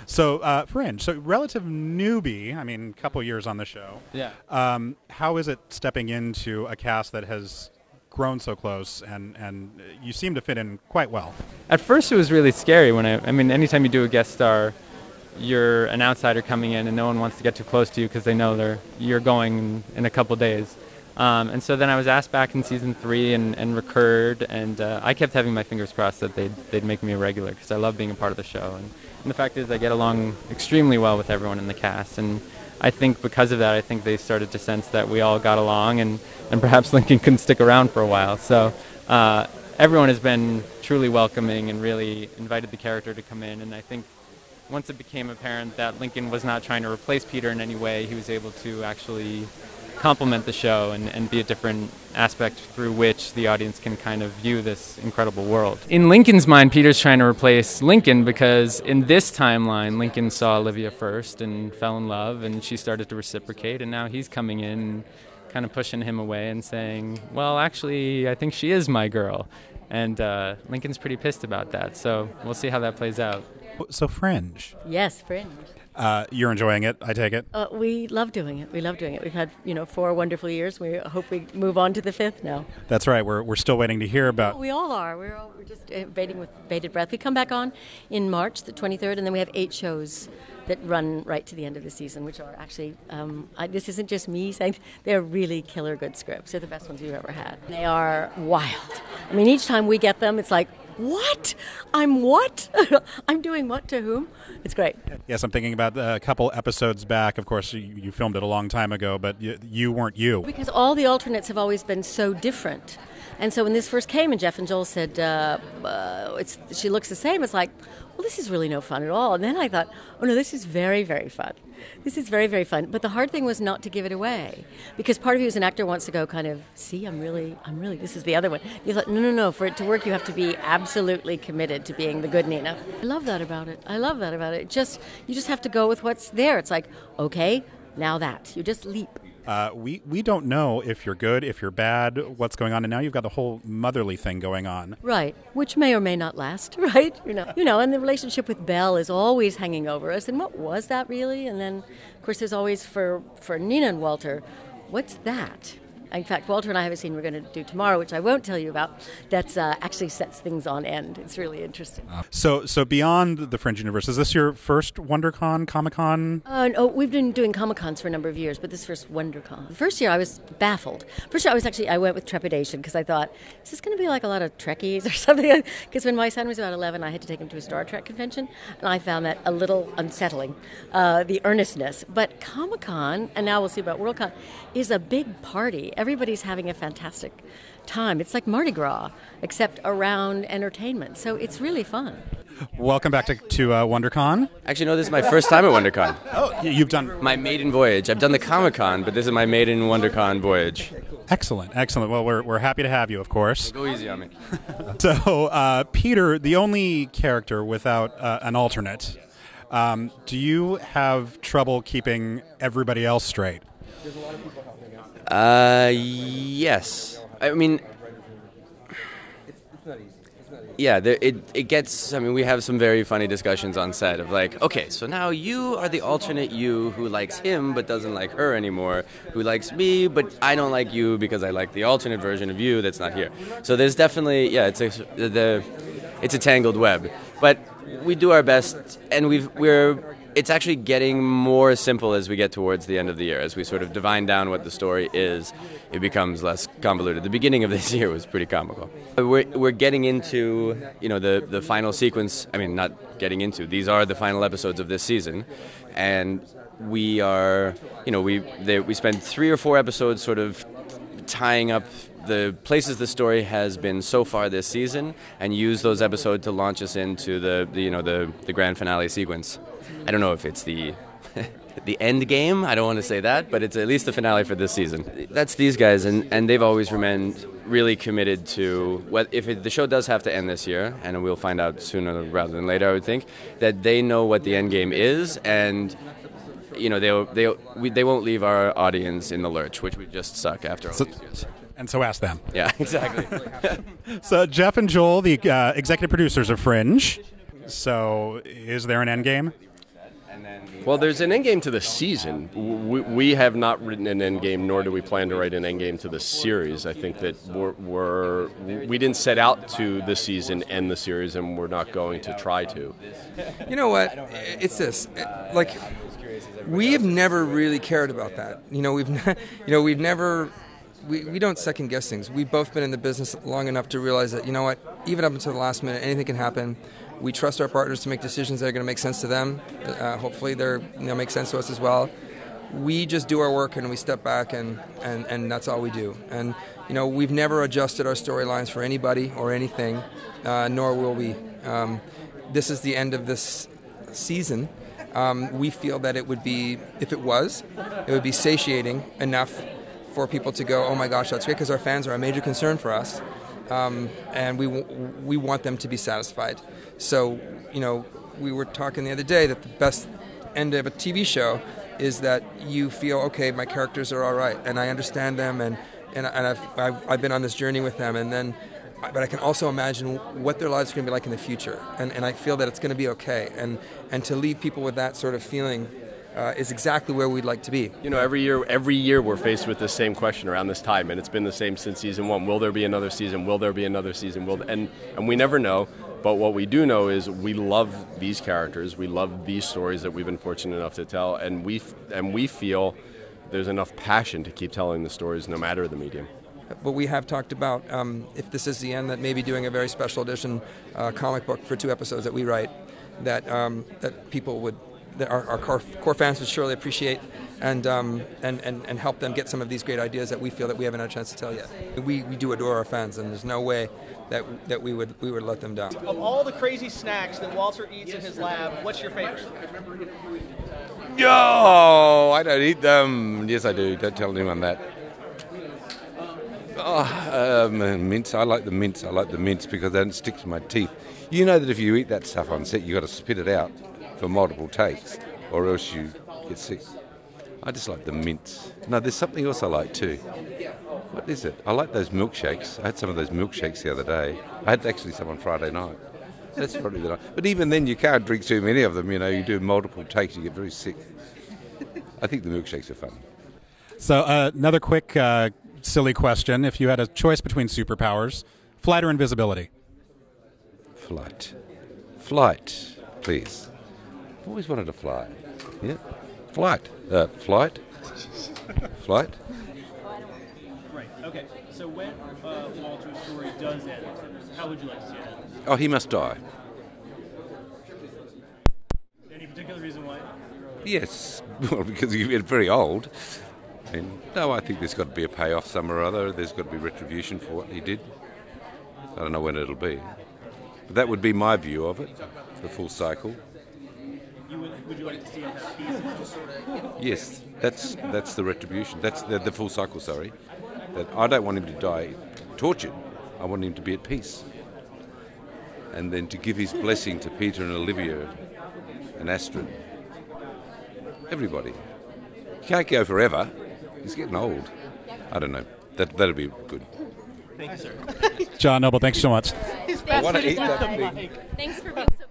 So, Fringe, so relative newbie, I mean, a couple years on the show. Yeah. How is it stepping into a cast that has grown so close, and you seem to fit in quite well? At first, it was really scary when I mean, anytime you do a guest star, you're an outsider coming in, and no one wants to get too close to you because they know you're going in a couple days. And so then I was asked back in season 3 and recurred, and I kept having my fingers crossed that they'd make me a regular because I love being a part of the show. And the fact is I get along extremely well with everyone in the cast, and I think because of that, I think they started to sense that we all got along, and perhaps Lincoln couldn't stick around for a while. So everyone has been truly welcoming and really invited the character to come in, and I think once it became apparent that Lincoln was not trying to replace Peter in any way, he was able to actually complement the show and be a different aspect through which the audience can kind of view this incredible world. In Lincoln's mind, Peter's trying to replace Lincoln because in this timeline, Lincoln saw Olivia first and fell in love, and she started to reciprocate, and now he's coming in and kind of pushing him away and saying, well, actually, I think she is my girl. And Lincoln's pretty pissed about that, so we'll see how that plays out. So, Fringe. Yes, Fringe. You're enjoying it, I take it? We love doing it. We love doing it. We've had, 4 wonderful years. We hope we move on to the 5th now. That's right. We're still waiting to hear about... We all are. We're just waiting with bated breath. We come back on in March, the 23rd, and then we have 8 shows that run right to the end of the season, which are actually, this isn't just me saying, they're really killer good scripts. They're the best ones we've ever had. They are wild. I mean, each time we get them, it's like, what? I'm what? I'm doing what to whom? It's great. Yes, I'm thinking about a couple episodes back. Of course, you filmed it a long time ago, but you weren't you. Because all the alternates have always been so different. And so when this first came and Jeff and Joel said, she looks the same, it's like, well, this is really no fun at all. And then I thought, oh no, this is very, very fun. This is very, very fun. But the hard thing was not to give it away. Because part of you as an actor wants to go kind of, see, I'm really, this is the other one. You thought, no, for it to work, you have to be absolutely committed to being the good Nina. I love that about it. You just have to go with what's there. It's like, okay, now that. You just leap. We don't know if you're good, if you're bad, what's going on, and now you've got the whole motherly thing going on. Right, which may or may not last, right? And the relationship with Belle is always hanging over us, and what was that really? And then, of course, there's always for Nina and Walter, what's that? In fact, Walter and I have a scene we're going to do tomorrow, which I won't tell you about, that's actually sets things on end. It's really interesting. So beyond the Fringe universe, is this your first WonderCon, Comic-Con? No, we've been doing Comic-Cons for a number of years, but this first WonderCon. The first year I was baffled. First year I went with trepidation because I thought, is this going to be like a lot of Trekkies or something? Because when my son was about 11, I had to take him to a Star Trek convention, and I found that a little unsettling, the earnestness. But Comic-Con, and now we'll see about WorldCon, is a big party. Everybody's having a fantastic time. It's like Mardi Gras, except around entertainment. So it's really fun. Welcome back to WonderCon. Actually, no, this is my first time at WonderCon. Oh, you've done... My maiden voyage. I've done the Comic-Con, but this is my maiden WonderCon voyage. Excellent. Well, we're happy to have you, of course. Go easy on me. So, Peter, the only character without an alternate, do you have trouble keeping everybody else straight? There's a lot of people helping out. Yes. I mean, It's not easy. yeah, it gets, we have some very funny discussions on set of like, okay, so now you are the alternate you who likes him but doesn't like her anymore, who likes me but I don't like you because I like the alternate version of you that's not here. So there's definitely, it's a tangled web. But we do our best, and it's actually getting more simple as we get towards the end of the year. As we sort of divine down what the story is, it becomes less convoluted. The beginning of this year was pretty comical. We're getting into, the final sequence. I mean, not getting into. These are the final episodes of this season, and we are, we spent 3 or 4 episodes sort of tying up the places the story has been so far this season, and use those episodes to launch us into the grand finale sequence. I don't know if it's the end game. I don't want to say that, but it's at least the finale for this season. That's these guys, and they've always remained really committed to if the show does have to end this year, and we'll find out sooner rather than later, I would think, that they know what the end game is, and they won't leave our audience in the lurch, which we just suck after all these years. And so ask them. Yeah, exactly. So Jeff and Joel, the executive producers of Fringe. So is there an end game? Well, there's an endgame to the season. We have not written an endgame, nor do we plan to write an endgame to the series. I think that we didn't set out to this season end the series, and we're not going to try to. You know what? It's this. Like, we have never really cared about that. We've never. We don't second guess things. We've both been in the business long enough to realize that, you know what, even up until the last minute, anything can happen. We trust our partners to make decisions that are going to make sense to them. Hopefully they'll make sense to us as well. We just do our work and we step back and that's all we do. And, we've never adjusted our storylines for anybody or anything, nor will we. This is the end of this season. We feel that it would be, if it would be satiating enough for people to go, oh my gosh, that's great, because our fans are a major concern for us, and we want them to be satisfied. So, we were talking the other day that the best end of a TV show is that you feel, okay, my characters are all right, and I understand them, and I've been on this journey with them, but I can also imagine what their lives are going to be like in the future, and I feel that it's going to be okay, and to leave people with that sort of feeling is exactly where we'd like to be. Every year we're faced with the same question around this time, and it's been the same since season 1. Will there be another season? Will there be another season? And we never know. But what we do know is we love these characters. We love these stories that we've been fortunate enough to tell, and we feel there's enough passion to keep telling the stories no matter the medium. But we have talked about, if this is the end, that maybe doing a very special edition comic book for 2 episodes that we write, that people would. That our core fans would surely appreciate, and help them get some of these great ideas that we feel that we haven't had a chance to tell yet. We do adore our fans, and there's no way that we would let them down. Of all the crazy snacks that Walter eats in his lab, what's your favorite? Oh, I don't eat them. Yes, I do. Don't tell anyone that. Mints. I like the mints. I like the mints because they don't stick to my teeth. You know that if you eat that stuff on set, you've got to spit it out for multiple takes, or else you get sick. I just like the mints. No, there's something else I like too. What is it? I like those milkshakes. I had some of those milkshakes the other day. I had actually some on Friday night. That's probably the night. But even then, you can't drink too many of them. You do multiple takes, you get very sick. I think the milkshakes are fun. So another quick, silly question. If you had a choice between superpowers, flight or invisibility? Flight, please. I've always wanted to fly. Yeah. Flight. Flight. Right. Okay. So when Walter's story does end, how would you like to see it end? Oh, he must die. Any particular reason why? Yes. Well, because you get very old. And no, I think there's got to be a payoff somewhere or other. There's got to be retribution for what he did. I don't know when it'll be. But that would be my view of it, the full cycle. Would you like to see him have peace? Yes, that's the retribution. That's the full cycle, sorry. That I don't want him to die tortured. I want him to be at peace. And then to give his blessing to Peter and Olivia and Astrid. Everybody. He can't go forever. He's getting old. I don't know. That'll be good. Thank you, sir. John Noble, thanks so much. I want to eat that thing. Thanks for being so